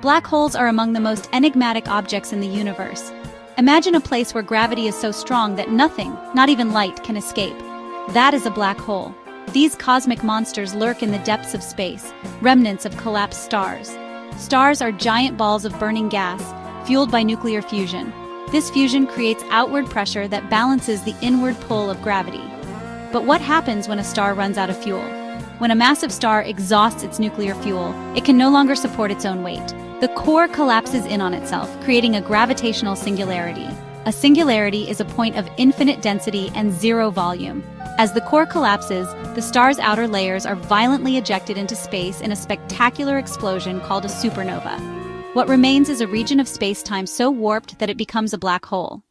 Black holes are among the most enigmatic objects in the universe. Imagine a place where gravity is so strong that nothing, not even light, can escape. That is a black hole. These cosmic monsters lurk in the depths of space, remnants of collapsed stars. Stars are giant balls of burning gas, fueled by nuclear fusion. This fusion creates outward pressure that balances the inward pull of gravity. But what happens when a star runs out of fuel? When a massive star exhausts its nuclear fuel, it can no longer support its own weight. The core collapses in on itself, creating a gravitational singularity. A singularity is a point of infinite density and zero volume. As the core collapses, the star's outer layers are violently ejected into space in a spectacular explosion called a supernova. What remains is a region of space-time so warped that it becomes a black hole.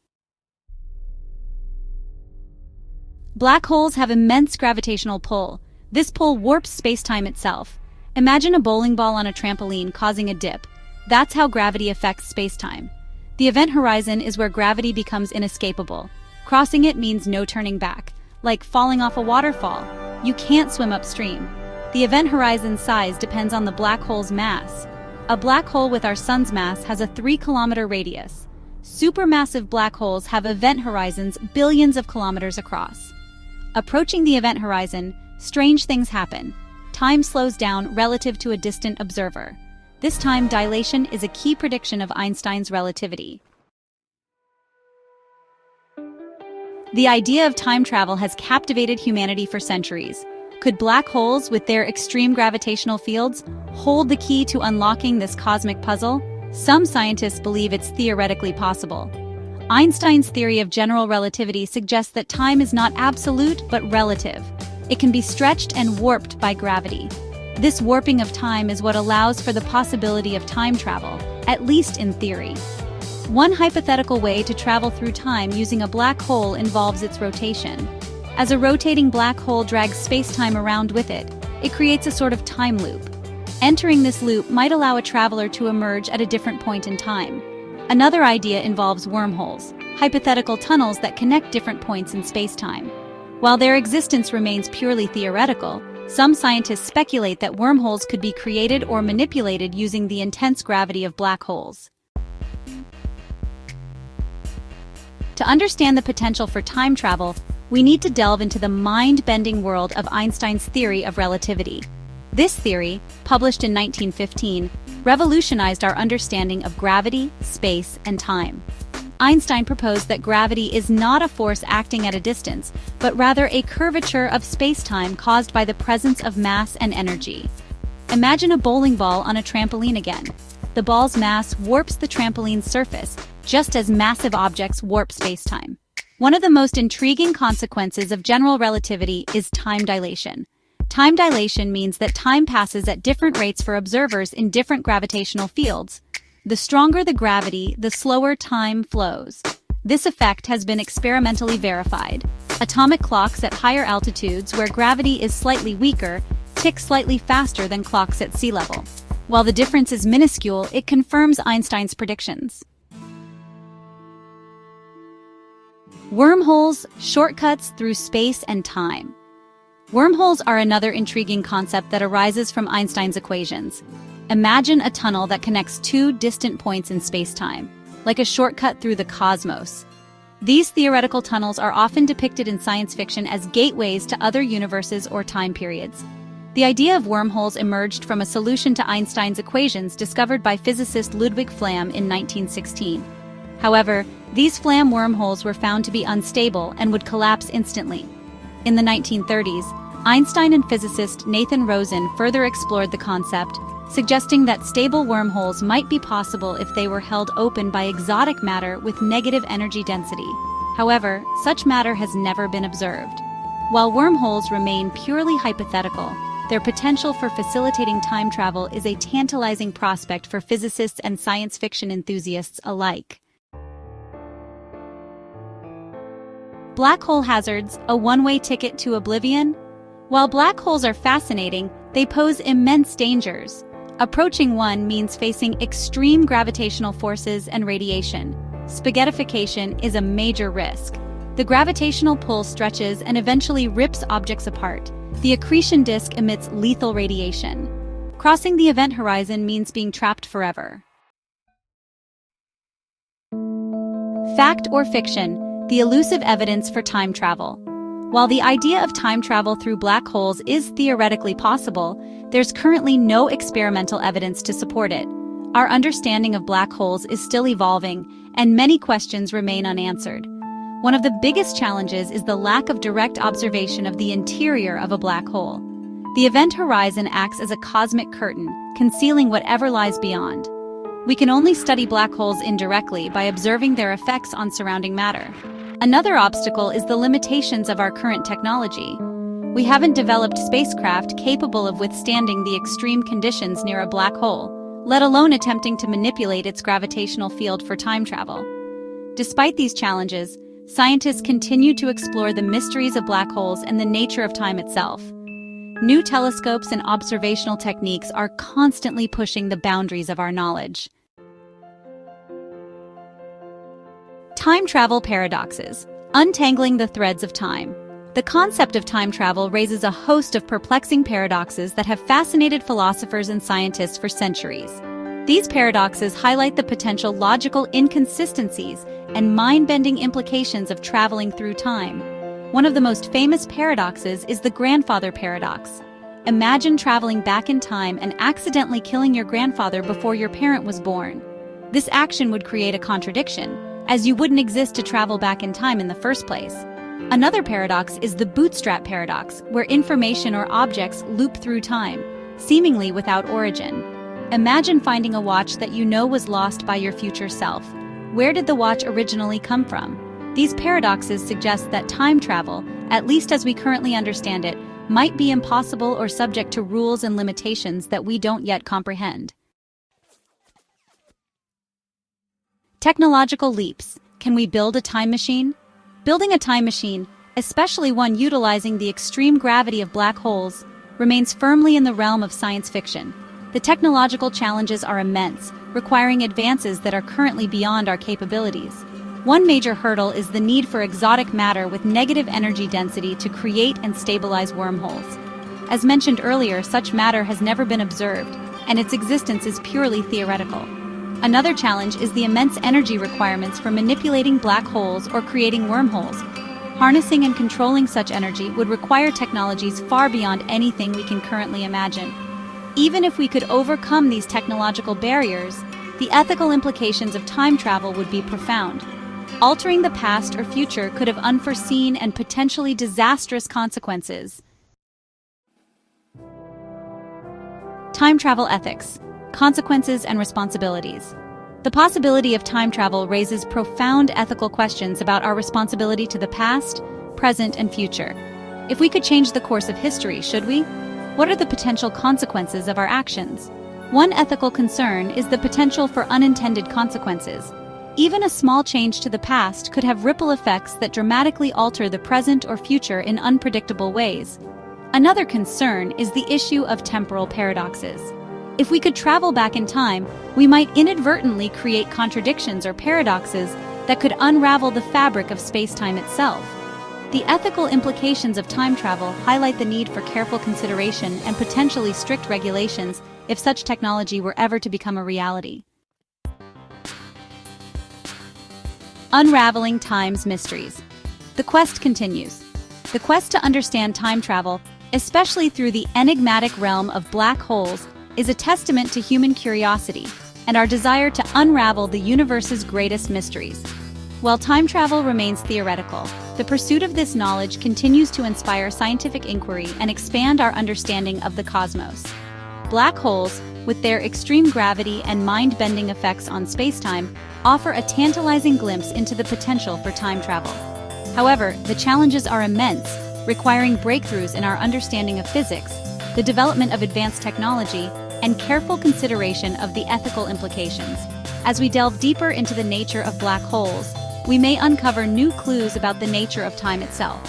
Black holes have immense gravitational pull. This pull warps space-time itself. Imagine a bowling ball on a trampoline causing a dip. That's how gravity affects space-time. The event horizon is where gravity becomes inescapable. Crossing it means no turning back. Like falling off a waterfall. You can't swim upstream. The event horizon's size depends on the black hole's mass. A black hole with our sun's mass has a 3-kilometer radius. Supermassive black holes have event horizons billions of kilometers across. Approaching the event horizon, strange things happen. Time slows down relative to a distant observer. This time dilation is a key prediction of Einstein's relativity. The idea of time travel has captivated humanity for centuries. Could black holes, with their extreme gravitational fields, hold the key to unlocking this cosmic puzzle? Some scientists believe it's theoretically possible. Einstein's theory of general relativity suggests that time is not absolute but relative. It can be stretched and warped by gravity. This warping of time is what allows for the possibility of time travel, at least in theory. One hypothetical way to travel through time using a black hole involves its rotation. As a rotating black hole drags space-time around with it, it creates a sort of time loop. Entering this loop might allow a traveler to emerge at a different point in time. Another idea involves wormholes, hypothetical tunnels that connect different points in space-time. While their existence remains purely theoretical, some scientists speculate that wormholes could be created or manipulated using the intense gravity of black holes. To understand the potential for time travel, we need to delve into the mind-bending world of Einstein's theory of relativity. This theory, published in 1915, revolutionized our understanding of gravity, space, and time. Einstein proposed that gravity is not a force acting at a distance, but rather a curvature of space-time caused by the presence of mass and energy. Imagine a bowling ball on a trampoline again. The ball's mass warps the trampoline's surface, just as massive objects warp space-time. One of the most intriguing consequences of general relativity is time dilation. Time dilation means that time passes at different rates for observers in different gravitational fields. The stronger the gravity, the slower time flows. This effect has been experimentally verified. Atomic clocks at higher altitudes where gravity is slightly weaker tick slightly faster than clocks at sea level. While the difference is minuscule, it confirms Einstein's predictions. Wormholes, shortcuts through space and time. Wormholes are another intriguing concept that arises from Einstein's equations. Imagine a tunnel that connects two distant points in space-time, like a shortcut through the cosmos. These theoretical tunnels are often depicted in science fiction as gateways to other universes or time periods. The idea of wormholes emerged from a solution to Einstein's equations discovered by physicist Ludwig Flamm in 1916. However, these Flamm wormholes were found to be unstable and would collapse instantly. In the 1930s, Einstein and physicist Nathan Rosen further explored the concept, suggesting that stable wormholes might be possible if they were held open by exotic matter with negative energy density. However, such matter has never been observed. While wormholes remain purely hypothetical, their potential for facilitating time travel is a tantalizing prospect for physicists and science fiction enthusiasts alike. Black hole hazards, a one-way ticket to Oblivion? While black holes are fascinating, they pose immense dangers. Approaching one means facing extreme gravitational forces and radiation. Spaghettification is a major risk. The gravitational pull stretches and eventually rips objects apart. The accretion disk emits lethal radiation. Crossing the event horizon means being trapped forever. Fact or fiction, the elusive evidence for time travel. While the idea of time travel through black holes is theoretically possible, there's currently no experimental evidence to support it. Our understanding of black holes is still evolving, and many questions remain unanswered. One of the biggest challenges is the lack of direct observation of the interior of a black hole. The event horizon acts as a cosmic curtain, concealing whatever lies beyond. We can only study black holes indirectly by observing their effects on surrounding matter. Another obstacle is the limitations of our current technology. We haven't developed spacecraft capable of withstanding the extreme conditions near a black hole, let alone attempting to manipulate its gravitational field for time travel. Despite these challenges, scientists continue to explore the mysteries of black holes and the nature of time itself. New telescopes and observational techniques are constantly pushing the boundaries of our knowledge. Time travel paradoxes. Untangling the threads of time. The concept of time travel raises a host of perplexing paradoxes that have fascinated philosophers and scientists for centuries. These paradoxes highlight the potential logical inconsistencies and mind-bending implications of traveling through time. One of the most famous paradoxes is the grandfather paradox. Imagine traveling back in time and accidentally killing your grandfather before your parent was born. This action would create a contradiction, as you wouldn't exist to travel back in time in the first place. Another paradox is the bootstrap paradox, where information or objects loop through time, seemingly without origin. Imagine finding a watch that you know was lost by your future self. Where did the watch originally come from? These paradoxes suggest that time travel, at least as we currently understand it, might be impossible or subject to rules and limitations that we don't yet comprehend. Technological leaps. Can we build a time machine? Building a time machine, especially one utilizing the extreme gravity of black holes, remains firmly in the realm of science fiction. The technological challenges are immense, requiring advances that are currently beyond our capabilities. One major hurdle is the need for exotic matter with negative energy density to create and stabilize wormholes. As mentioned earlier, such matter has never been observed, and its existence is purely theoretical. Another challenge is the immense energy requirements for manipulating black holes or creating wormholes. Harnessing and controlling such energy would require technologies far beyond anything we can currently imagine. Even if we could overcome these technological barriers, the ethical implications of time travel would be profound. Altering the past or future could have unforeseen and potentially disastrous consequences. Time travel ethics. Consequences and responsibilities. The possibility of time travel raises profound ethical questions about our responsibility to the past, present, and future. If we could change the course of history, should we? What are the potential consequences of our actions? One ethical concern is the potential for unintended consequences. Even a small change to the past could have ripple effects that dramatically alter the present or future in unpredictable ways. Another concern is the issue of temporal paradoxes. If we could travel back in time, we might inadvertently create contradictions or paradoxes that could unravel the fabric of space-time itself. The ethical implications of time travel highlight the need for careful consideration and potentially strict regulations if such technology were ever to become a reality. Unraveling time's mysteries. The quest continues. The quest to understand time travel, especially through the enigmatic realm of black holes, is a testament to human curiosity and our desire to unravel the universe's greatest mysteries. While time travel remains theoretical, the pursuit of this knowledge continues to inspire scientific inquiry and expand our understanding of the cosmos. Black holes, with their extreme gravity and mind-bending effects on spacetime, offer a tantalizing glimpse into the potential for time travel. However, the challenges are immense, requiring breakthroughs in our understanding of physics, the development of advanced technology, and careful consideration of the ethical implications. As we delve deeper into the nature of black holes, we may uncover new clues about the nature of time itself.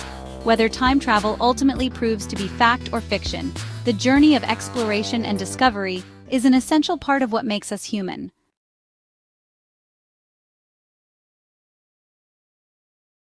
Whether time travel ultimately proves to be fact or fiction, the journey of exploration and discovery is an essential part of what makes us human.